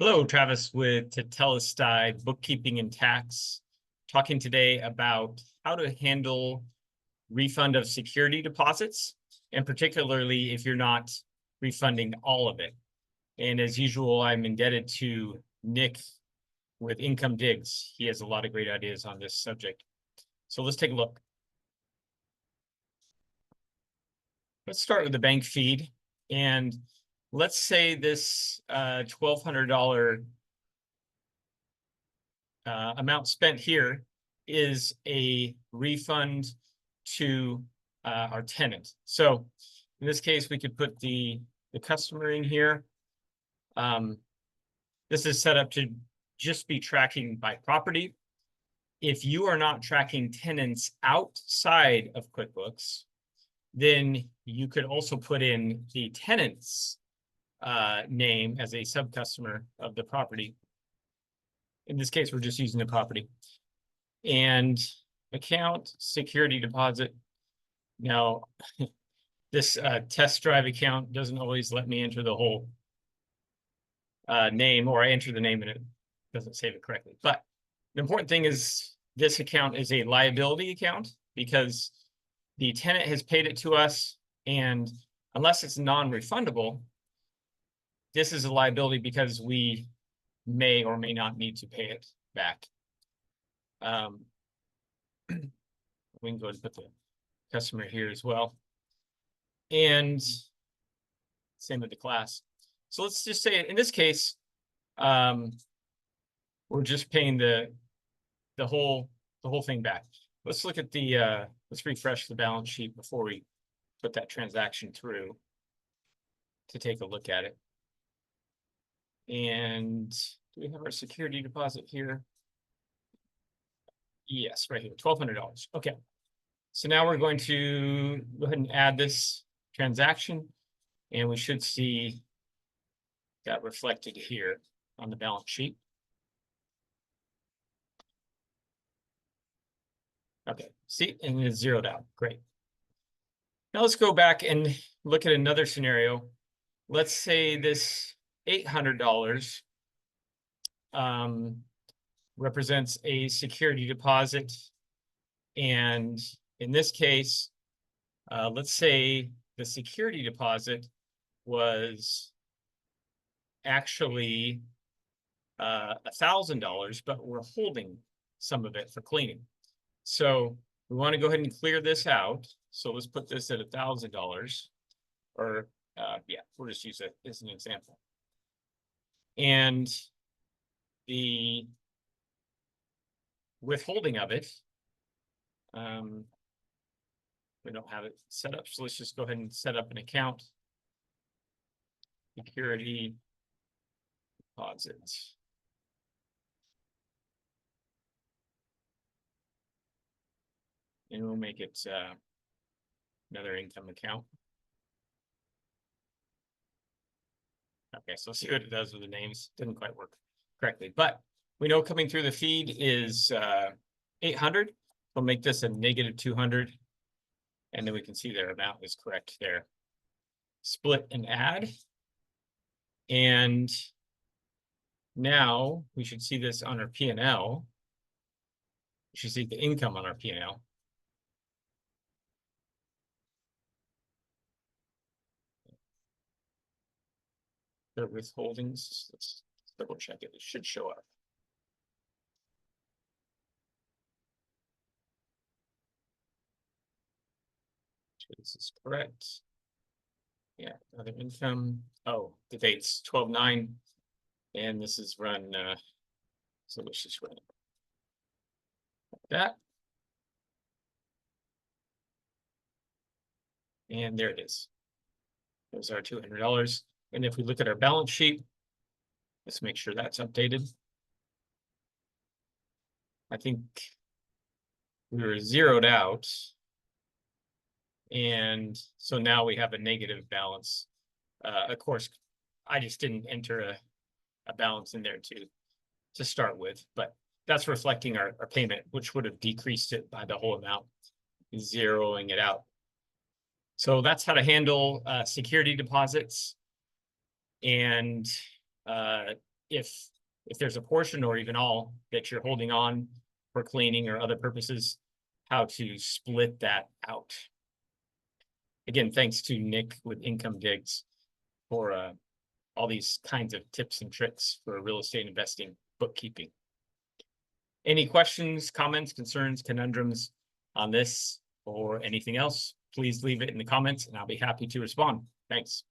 Hello, Travis with Tetelestai Bookkeeping and Tax, talking today about how to handle refund of security deposits, and particularly if you're not refunding all of it. And as usual, I'm indebted to Nick with Income Digs. He has a lot of great ideas on this subject. So let's take a look. Let's start with the bank feed. And let's say this $1,200 amount spent here is a refund to our tenant. So in this case, we could put the customer in here. This is set up to just be tracking by property. If you are not tracking tenants outside of QuickBooks, then you could also put in the tenant's name as a sub-customer of the property. In this case, we're just using the property. And account, security deposit. Now, this test drive account doesn't always let me enter the whole name, or I enter the name and it doesn't save it correctly. But the important thing is this account is a liability account because the tenant has paid it to us, and unless it's non-refundable, this is a liability because we may or may not need to pay it back. We can go ahead and put the customer here as well. And same with the class. So let's just say in this case, we're just paying the whole thing back. Let's look at the let's refresh the balance sheet before we put that transaction through to take a look at it. And do we have our security deposit here? Yes, right here, $1,200. Okay. So now we're going to go ahead and add this transaction, and we should see that reflected here on the balance sheet. Okay, see, and it's zeroed out. Great. Now let's go back and look at another scenario. Let's say this $800 represents a security deposit. And in this case, let's say the security deposit was actually $1,000, but we're holding some of it for cleaning. So we want to go ahead and clear this out. So let's put this at $1,000, or yeah, we'll just use it as an example. And the withholding of it, we don't have it set up, so let's just go ahead and set up an account. Security deposits. And we'll make it another income account. Okay, so let's see what it does with the names. Didn't quite work correctly, but we know coming through the feed is 800. We'll make this a -200, and then we can see their amount is correct there. Split and add. And now we should see this on our P&L. We should see the income on our P&L. The withholdings, let's double check it. It should show up. This is correct. Yeah, other income. Oh, the date's 12/9, and this is run. So let's just run it like that. And there it is. There's our $200. And if we look at our balance sheet, let's make sure that's updated. I think we were zeroed out. And so now we have a negative balance. Of course, I just didn't enter a balance in there to start with, but that's reflecting our payment, which would have decreased it by the whole amount, zeroing it out. So that's how to handle security deposits. And if there's a portion or even all that you're holding on for cleaning or other purposes, how to split that out. Again, thanks to Nick with Income Digs for all these kinds of tips and tricks for real estate investing bookkeeping. Any questions, comments, concerns, conundrums on this or anything else, please leave it in the comments and I'll be happy to respond. Thanks.